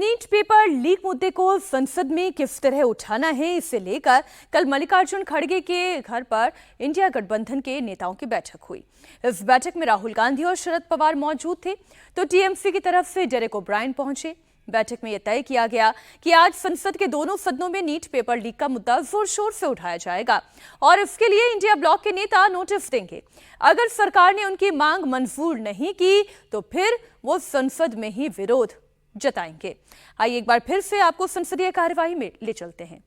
NEET paper leak मुद्दे को संसद में किस तरह उठाना है, इसे लेकर कल मल्लिकार्जुन खड़गे के घर पर इंडिया गठबंधन के नेताओं की बैठक हुई। इस बैठक में राहुल गांधी और शरद पवार मौजूद थे, तो टीएमसी की तरफ से डेरेक ओब्रायन पहुंचे। बैठक में यह तय किया गया कि आज संसद के दोनों सदनों में नीट पेपर लीक का मुद्दा जोर शोर से उठाया जाएगा और इसके लिए इंडिया ब्लॉक के नेता नोटिस देंगे। अगर सरकार ने उनकी मांग मंजूर नहीं की तो फिर वो संसद में ही विरोध जताएंगे। आइए एक बार फिर से आपको संसदीय कार्यवाही में ले चलते हैं।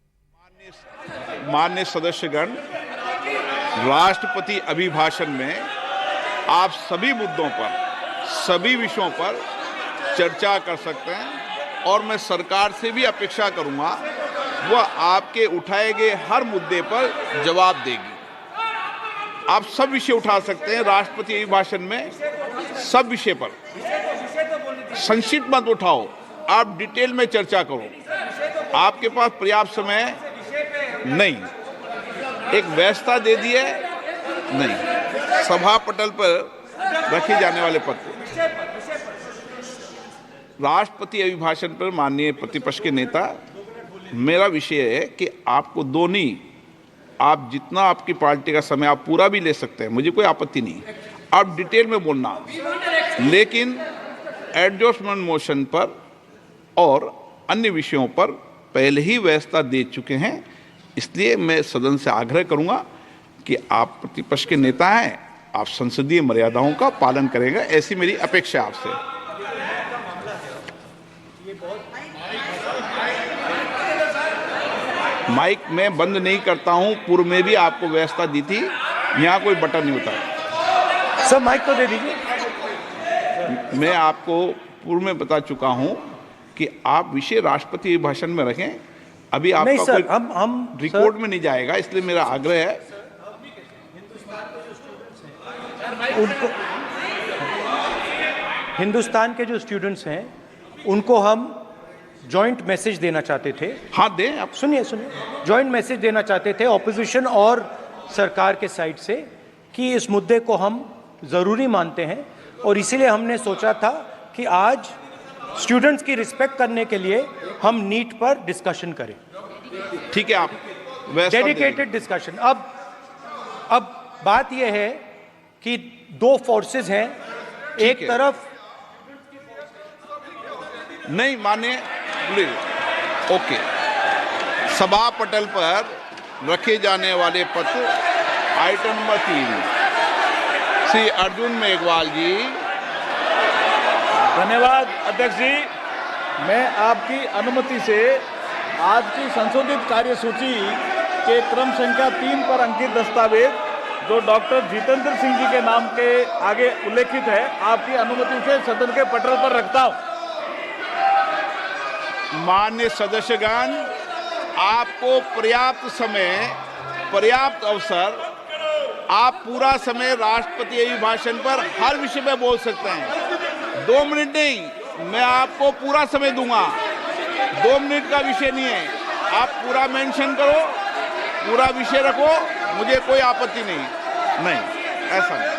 माननीय सदस्यगण, राष्ट्रपति अभिभाषण में आप सभी मुद्दों पर, सभी विषयों पर चर्चा कर सकते हैं और मैं सरकार से भी अपेक्षा करूंगा वह आपके उठाए गए हर मुद्दे पर जवाब देगी। आप सब विषय उठा सकते हैं राष्ट्रपति अभिभाषण में, सब विषय पर। संक्षिप्त मत उठाओ, आप डिटेल में चर्चा करो। आपके पास पर्याप्त समय नहीं, एक व्यवस्था दे दी है नहीं, सभा पटल पर रखे जाने वाले पत्र। राष्ट्रपति अभिभाषण पर माननीय प्रतिपक्ष के नेता, मेरा विषय है कि आपको दो नहीं, आप जितना आपकी पार्टी का समय आप पूरा भी ले सकते हैं, मुझे कोई आपत्ति नहीं। आप डिटेल में बोलना, लेकिन एडजॉर्जमेंट मोशन पर और अन्य विषयों पर पहले ही व्यवस्था दे चुके हैं। इसलिए मैं सदन से आग्रह करूंगा कि आप प्रतिपक्ष के नेता हैं, आप संसदीय मर्यादाओं का पालन करेंगे, ऐसी मेरी अपेक्षा है आपसे। माइक मैं बंद नहीं करता हूं, पूर्व में भी आपको व्यवस्था दी थी, यहाँ कोई बटन नहीं होता। सर माइक तो दे दीजिए। मैं आपको पूर्व में बता चुका हूं कि आप विषय राष्ट्रपति भाषण में रखें। अभी आपका नहीं सर, कोई हम रिकॉर्ड में नहीं जाएगा, इसलिए मेरा आग्रह है उनको, हिंदुस्तान के जो स्टूडेंट्स हैं उनको हम जॉइंट मैसेज देना चाहते थे। हाँ दें आप। सुनिए, जॉइंट मैसेज देना चाहते थे ऑपोजिशन और सरकार के साइड से कि इस मुद्दे को हम ज़रूरी मानते हैं और इसीलिए हमने सोचा था कि आज स्टूडेंट्स की रिस्पेक्ट करने के लिए हम नीट पर डिस्कशन करें। ठीक है, आप डेडिकेटेड डिस्कशन। अब बात यह है कि दो फोर्सेस हैं, एक तरफ नहीं माने ओके, सभा पटल पर रखे जाने वाले पत्र आइटम नंबर 3, श्री अर्जुन मेघवाल जी। धन्यवाद अध्यक्ष जी। मैं आपकी अनुमति से आज की संशोधित कार्यसूची के क्रम संख्या 3 पर अंकित दस्तावेज जो डॉक्टर जितेंद्र सिंह जी के नाम के आगे उल्लेखित है, आपकी अनुमति से सदन के पटल पर रखता हूं। माननीय सदस्यगण, आपको पर्याप्त समय, पर्याप्त अवसर, आप पूरा समय राष्ट्रपति अभिभाषण पर हर विषय में बोल सकते हैं। 2 मिनट नहीं, मैं आपको पूरा समय दूंगा। 2 मिनट का विषय नहीं है, आप पूरा मेंशन करो, पूरा विषय रखो, मुझे कोई आपत्ति नहीं, ऐसा नहीं।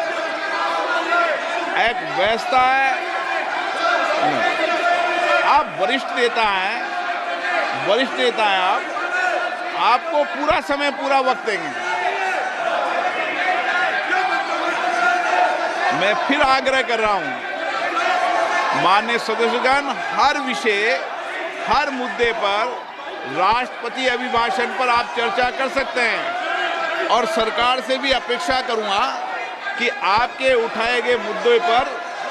एक व्यवस्था है, आप वरिष्ठ नेता हैं, आपको पूरा समय, पूरा वक्त देंगे। मैं फिर आग्रह कर रहा हूं, माननीय सदस्यगण, हर विषय, हर मुद्दे पर राष्ट्रपति अभिभाषण पर आप चर्चा कर सकते हैं और सरकार से भी अपेक्षा करूंगा कि आपके उठाए गए मुद्दों पर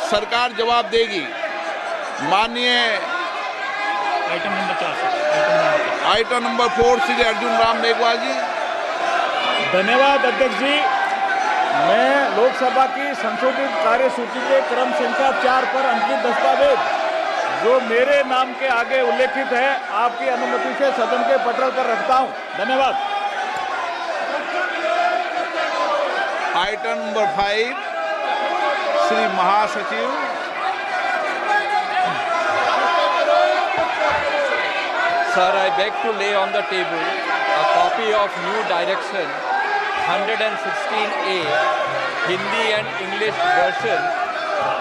सरकार जवाब देगी। माननीय आइटम नंबर 4 श्री अर्जुन राम मेघवाल जी। धन्यवाद अध्यक्ष जी। मैं लोकसभा की संशोधित कार्यसूची के क्रम संख्या 4 पर अंकित दस्तावेज जो मेरे नाम के आगे उल्लेखित है, आपकी अनुमति से सदन के पटल पर रखता हूं। धन्यवाद। आइटम नंबर 5 श्री महासचिव। Sir, I beg to lay on the table a copy of new direction 116A Hindi and English version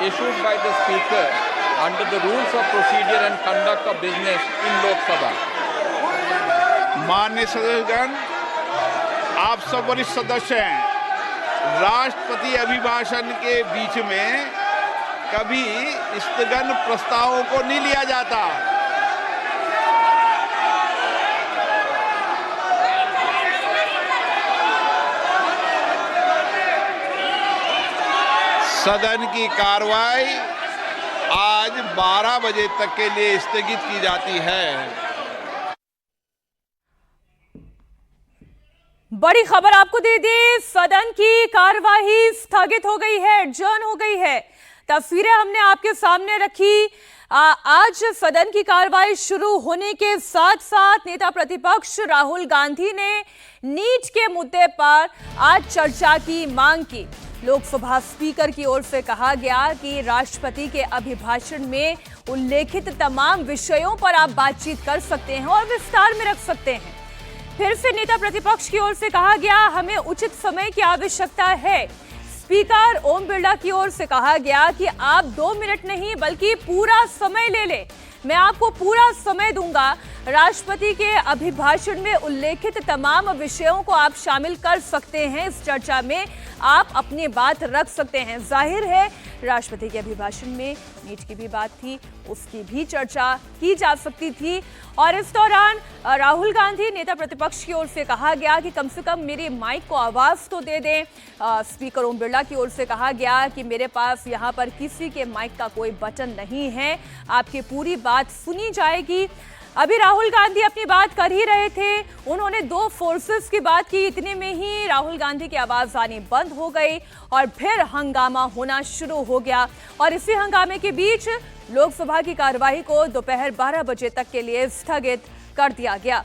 issued by the Speaker under the rules of procedure and conduct of business in Lok Sabha. माननीय सदस्यगण, आप सब वरिष्ठ सदस्य हैं। राष्ट्रपति अभिभाषण के बीच में कभी स्थगन प्रस्तावों को नहीं लिया जाता। सदन की कार्रवाई आज 12 बजे तक के लिए स्थगित की जाती है। बड़ी खबर आपको दे दी, सदन की कार्यवाही स्थगित हो गई है, एडजर्न हो गई है। तस्वीरें हमने आपके सामने रखी। आज सदन की कार्यवाही शुरू होने के साथ साथ नेता प्रतिपक्ष राहुल गांधी ने नीट के मुद्दे पर आज चर्चा की मांग की। लोकसभा स्पीकर की ओर से कहा गया कि राष्ट्रपति के अभिभाषण में उल्लेखित तमाम विषयों पर आप बातचीत कर सकते हैं और विस्तार में रख सकते हैं। फिर से नेता प्रतिपक्ष की ओर से कहा गया, हमें उचित समय की आवश्यकता है। स्पीकर ओम बिरला की ओर से कहा गया कि आप 2 मिनट नहीं बल्कि पूरा समय ले लें, मैं आपको पूरा समय दूंगा। राष्ट्रपति के अभिभाषण में उल्लेखित तमाम विषयों को आप शामिल कर सकते हैं, इस चर्चा में आप अपनी बात रख सकते हैं। जाहिर है राष्ट्रपति के अभिभाषण में नीट की भी बात थी, उसकी भी चर्चा की जा सकती थी। और इस दौरान राहुल गांधी नेता प्रतिपक्ष की ओर से कहा गया कि कम से कम मेरे माइक को आवाज तो दे दें। स्पीकर ओम बिरला की ओर से कहा गया कि मेरे पास यहाँ पर किसी के माइक का कोई बटन नहीं है, आपकी पूरी बात सुनी जाएगी। अभी राहुल गांधी अपनी बात कर ही रहे थे, उन्होंने 2 फोर्सेस की बात की, इतने में ही राहुल गांधी की आवाज आनी बंद हो गई और फिर हंगामा होना शुरू हो गया। और इसी हंगामे के बीच लोकसभा की कार्यवाही को दोपहर 12 बजे तक के लिए स्थगित कर दिया गया।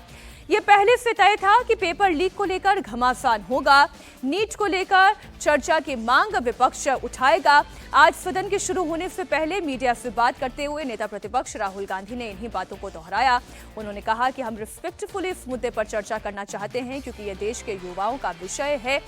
ये पहले से तय था कि पेपर लीक को लेकर घमासान होगा, नीट को लेकर चर्चा की मांग विपक्ष उठाएगा। आज सदन के शुरू होने से पहले मीडिया से बात करते हुए नेता प्रतिपक्ष राहुल गांधी ने इन्हीं बातों को दोहराया। उन्होंने कहा कि हम रिस्पेक्टफुली इस मुद्दे पर चर्चा करना चाहते हैं क्योंकि ये देश के युवाओं का विषय है।